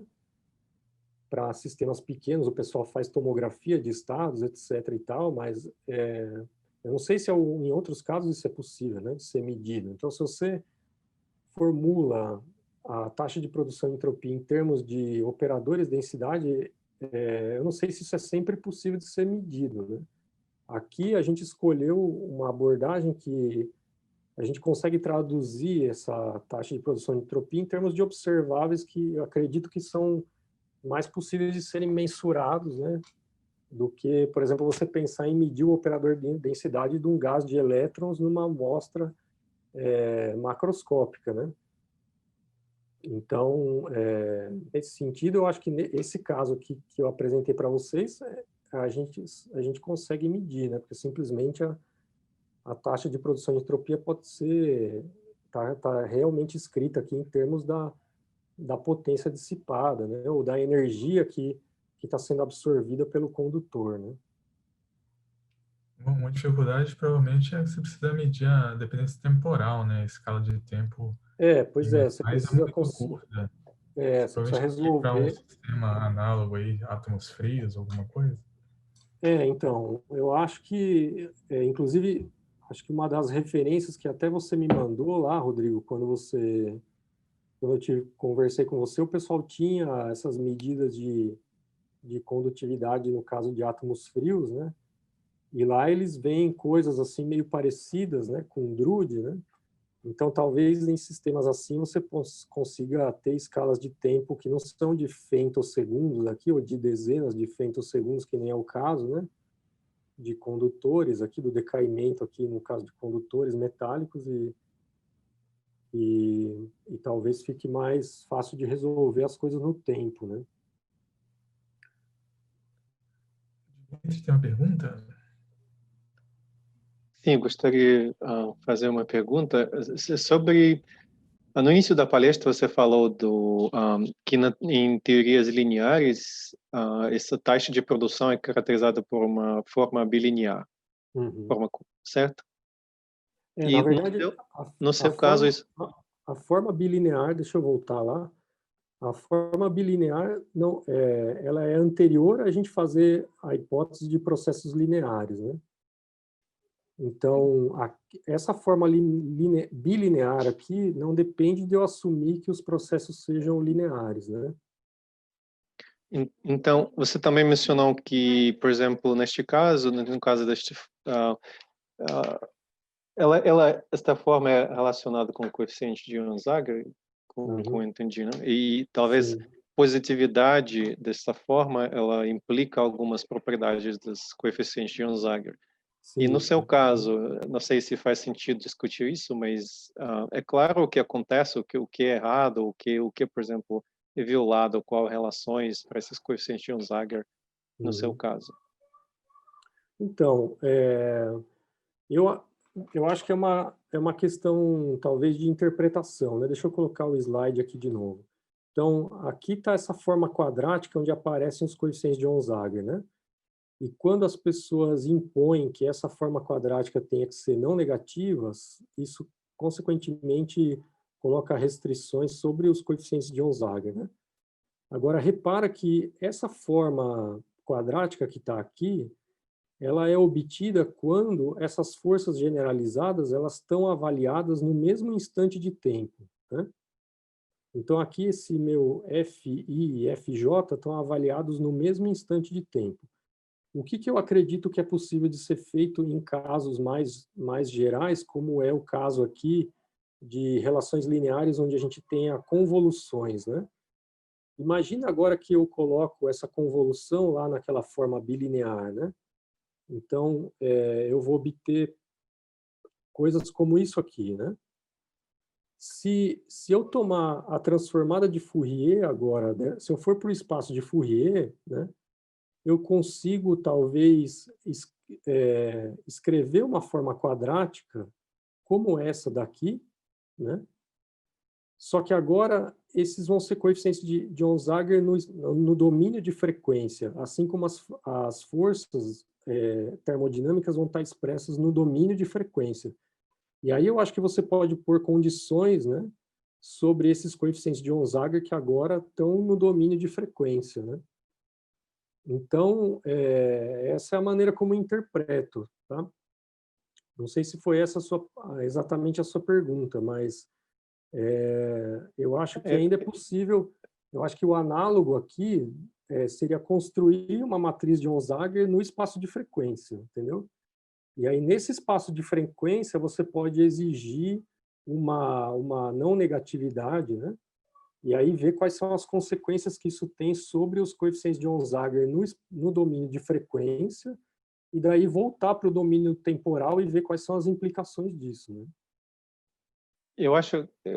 Para sistemas pequenos, o pessoal faz tomografia de estados, etc. e tal, mas eu não sei se em outros casos isso é possível, né? De ser medido. Então, se você formula a taxa de produção de entropia em termos de operadores de densidade, eu não sei se isso é sempre possível de ser medido, né? Aqui a gente escolheu uma abordagem que a gente consegue traduzir essa taxa de produção de entropia em termos de observáveis que eu acredito que são mais possíveis de serem mensurados, né? Do que, por exemplo, você pensar em medir o operador de densidade de um gás de elétrons numa amostra macroscópica, né? Então, nesse sentido, eu acho que esse caso aqui que eu apresentei para vocês, a gente consegue medir, né? Porque simplesmente a taxa de produção de entropia pode ser, tá realmente escrita aqui em termos da potência dissipada, né? Ou da energia que está sendo absorvida pelo condutor, né? Uma dificuldade provavelmente é que você precisa medir a dependência temporal, né? A escala de tempo Pois em é, você metais é precisa muito curta. você precisa Provavelmente teria que ir para um resolver. sistema análogo aí, átomos frios, alguma coisa. Então, eu acho que, inclusive, acho que uma das referências que até você me mandou lá, Rodrigo, quando eu conversei com você, o pessoal tinha essas medidas de condutividade no caso de átomos frios, né? E lá eles veem coisas assim meio parecidas, né, com o Drude, né? Então, talvez em sistemas assim você consiga ter escalas de tempo que não são de femtosegundos aqui, ou de dezenas de femtosegundos, que nem é o caso, né? De condutores aqui, do decaimento aqui, no caso de condutores metálicos, e talvez fique mais fácil de resolver as coisas no tempo, né? Você tem uma pergunta? Sim, gostaria de fazer uma pergunta sobre. No início da palestra você falou que em teorias lineares essa taxa de produção é caracterizada por uma forma bilinear, Uhum. certo? Na E verdade, no a seu caso forma, isso. a forma bilinear, deixa eu voltar lá, a forma bilinear não, ela é anterior a gente fazer a hipótese de processos lineares, né? Então, essa forma bilinear aqui não depende de eu assumir que os processos sejam lineares, né? Então, você também mencionou que, por exemplo, neste caso, no caso deste, esta forma é relacionada com o coeficiente de Onsager, como eu entendi, né? E talvez Sim. positividade dessa forma, ela implica algumas propriedades dos coeficientes de Onsager. E no Sim. seu caso, não sei se faz sentido discutir isso, mas é claro o que acontece, o que é errado, o que, por exemplo, é violado, qual relações para esses coeficientes de Onsager no seu caso. Então, eu, eu acho que é uma questão, talvez, de interpretação, né? Deixa eu colocar o slide aqui de novo. Então, aqui está essa forma quadrática onde aparecem os coeficientes de Onsager, né? E quando as pessoas impõem que essa forma quadrática tenha que ser não negativa, isso, consequentemente, coloca restrições sobre os coeficientes de Onsager, né? Agora, repara que essa forma quadrática que está aqui, ela é obtida quando essas forças generalizadas elas estão avaliadas no mesmo instante de tempo, né? Então, aqui esse meu FI e FJ estão avaliados no mesmo instante de tempo. O que eu acredito que é possível de ser feito em casos mais gerais, como é o caso aqui de relações lineares, onde a gente tenha convoluções, né? Imagina agora que eu coloco essa convolução lá naquela forma bilinear, né? Então, eu vou obter coisas como isso aqui, né? Se eu tomar a transformada de Fourier agora, né? Se eu for para o espaço de Fourier, né? Eu consigo, talvez, escrever uma forma quadrática como essa daqui, né? Só que agora esses vão ser coeficientes de Onsager no domínio de frequência, assim como as forças termodinâmicas vão estar expressas no domínio de frequência. E aí eu acho que você pode pôr condições, né, sobre esses coeficientes de Onsager que agora estão no domínio de frequência, né? Então, essa é a maneira como eu interpreto, tá? Não sei se foi essa exatamente a sua pergunta, mas eu acho que ainda é possível. Eu acho que o análogo aqui seria construir uma matriz de Onsager no espaço de frequência, entendeu? E aí, nesse espaço de frequência, você pode exigir uma não negatividade, né? E aí ver quais são as consequências que isso tem sobre os coeficientes de Onsager no domínio de frequência, e daí voltar para o domínio temporal e ver quais são as implicações disso, né? Eu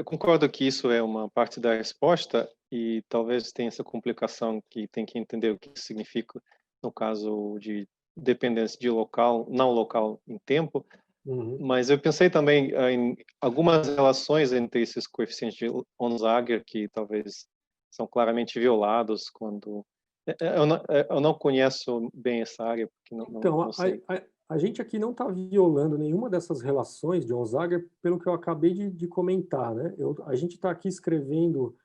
concordo que isso é uma parte da resposta e talvez tenha essa complicação que tem que entender o que isso significa no caso de dependência de local, não local em tempo, mas eu pensei também em algumas relações entre esses coeficientes de Onsager que talvez são claramente violados quando eu não conheço bem essa área porque não Então, sei. a gente aqui não está violando nenhuma dessas relações de Onsager, pelo que eu acabei de comentar, né? A gente está aqui escrevendo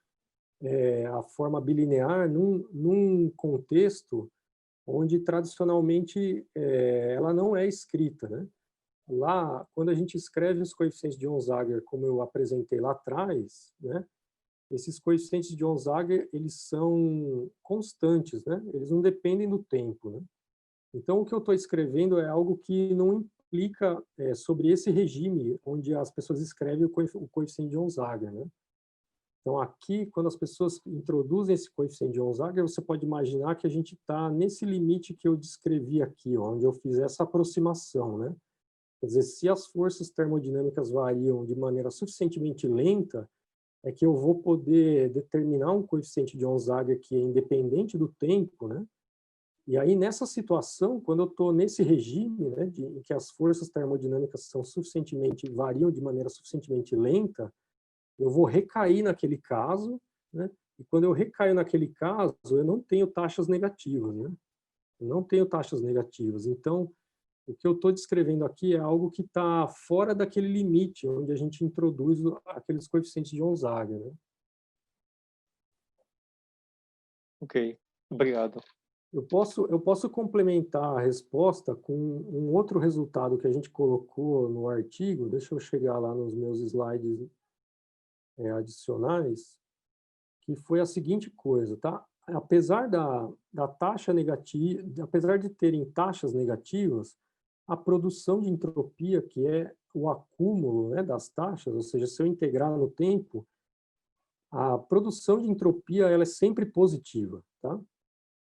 a forma bilinear num contexto onde tradicionalmente ela não é escrita, né? Lá, quando a gente escreve os coeficientes de Onsager, como eu apresentei lá atrás, né? Esses coeficientes de Onsager, eles são constantes, né? Eles não dependem do tempo, né? Então, o que eu estou escrevendo é algo que não implica sobre esse regime onde as pessoas escrevem o coeficiente de Onsager, né? Então, aqui, quando as pessoas introduzem esse coeficiente de Onsager, você pode imaginar que a gente está nesse limite que eu descrevi aqui, onde eu fiz essa aproximação, né? Quer dizer, se as forças termodinâmicas variam de maneira suficientemente lenta, é que eu vou poder determinar um coeficiente de Onsager que é independente do tempo, né? E aí, nessa situação, quando eu estou nesse regime, né, em que as forças termodinâmicas variam de maneira suficientemente lenta, eu vou recair naquele caso, né? E quando eu recaio naquele caso, eu não tenho taxas negativas, né? Eu não tenho taxas negativas. Então, o que eu estou descrevendo aqui é algo que está fora daquele limite onde a gente introduz aqueles coeficientes de Onsager, né? Ok, obrigado. Eu posso complementar a resposta com um outro resultado que a gente colocou no artigo. Deixa eu chegar lá nos meus slides adicionais, que foi a seguinte coisa, tá? Apesar da taxa negativa, apesar de terem taxas negativas, a produção de entropia, que é o acúmulo, né, das taxas, ou seja, se eu integrar no tempo, a produção de entropia ela é sempre positiva, tá?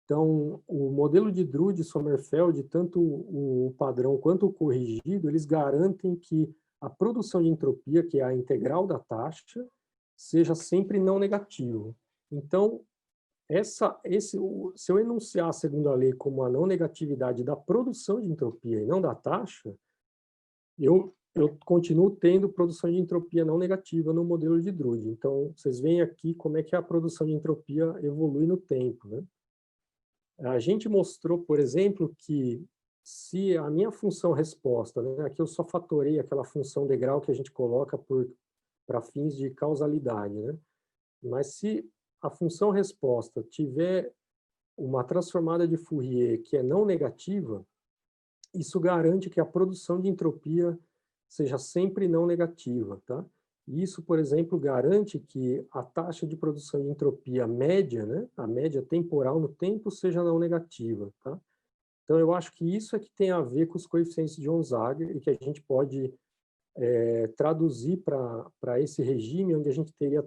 Então, o modelo de Drude-Sommerfeld, tanto o padrão quanto o corrigido, eles garantem que a produção de entropia, que é a integral da taxa, seja sempre não negativo. Então, se eu enunciar a segunda lei como a não negatividade da produção de entropia e não da taxa, eu continuo tendo produção de entropia não negativa no modelo de Drude. Então, vocês veem aqui como é que a produção de entropia evolui no tempo, né? A gente mostrou, por exemplo, que se a minha função resposta, né, aqui eu só fatorei aquela função degrau que a gente coloca para fins de causalidade, né? Mas se a função resposta tiver uma transformada de Fourier que é não negativa, isso garante que a produção de entropia seja sempre não negativa, tá? Isso, por exemplo, garante que a taxa de produção de entropia média, né, a média temporal no tempo, seja não negativa, tá? Então, eu acho que isso é que tem a ver com os coeficientes de Onsager e que a gente pode traduzir para esse regime onde a gente teria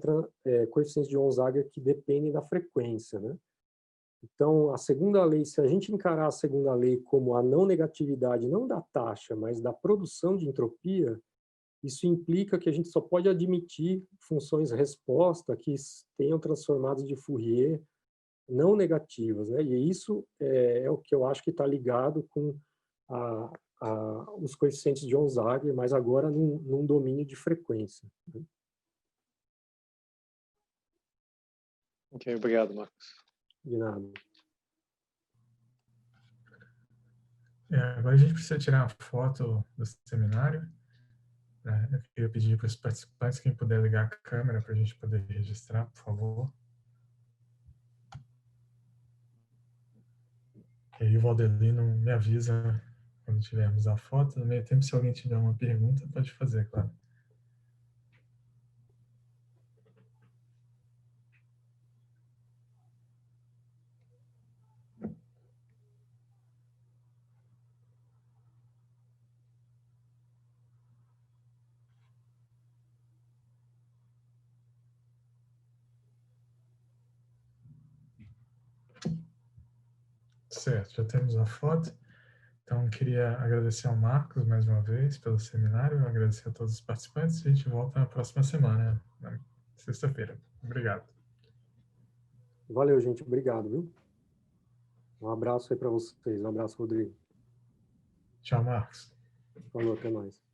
coeficientes de Onsager que dependem da frequência, né? Então, a segunda lei, se a gente encarar a segunda lei como a não negatividade, não da taxa, mas da produção de entropia, isso implica que a gente só pode admitir funções resposta que tenham transformadas de Fourier não negativas, né? E isso é o que eu acho que está ligado com os coeficientes de Onsager, mas agora num domínio de frequência, né? Ok, obrigado, Marcos. De nada. Agora a gente precisa tirar uma foto do seminário. Eu queria pedir para os participantes, quem puder ligar a câmera para a gente poder registrar, por favor. E aí o Valdelino me avisa quando tivermos a foto. No meio tempo, se alguém tiver uma pergunta, pode fazer, claro. Certo, já temos a foto. Então, queria agradecer ao Marcos mais uma vez pelo seminário, agradecer a todos os participantes e a gente volta na próxima semana, na sexta-feira. Obrigado. Valeu, gente. Obrigado, viu? Um abraço aí para vocês. Um abraço, Rodrigo. Tchau, Marcos. Falou, até mais.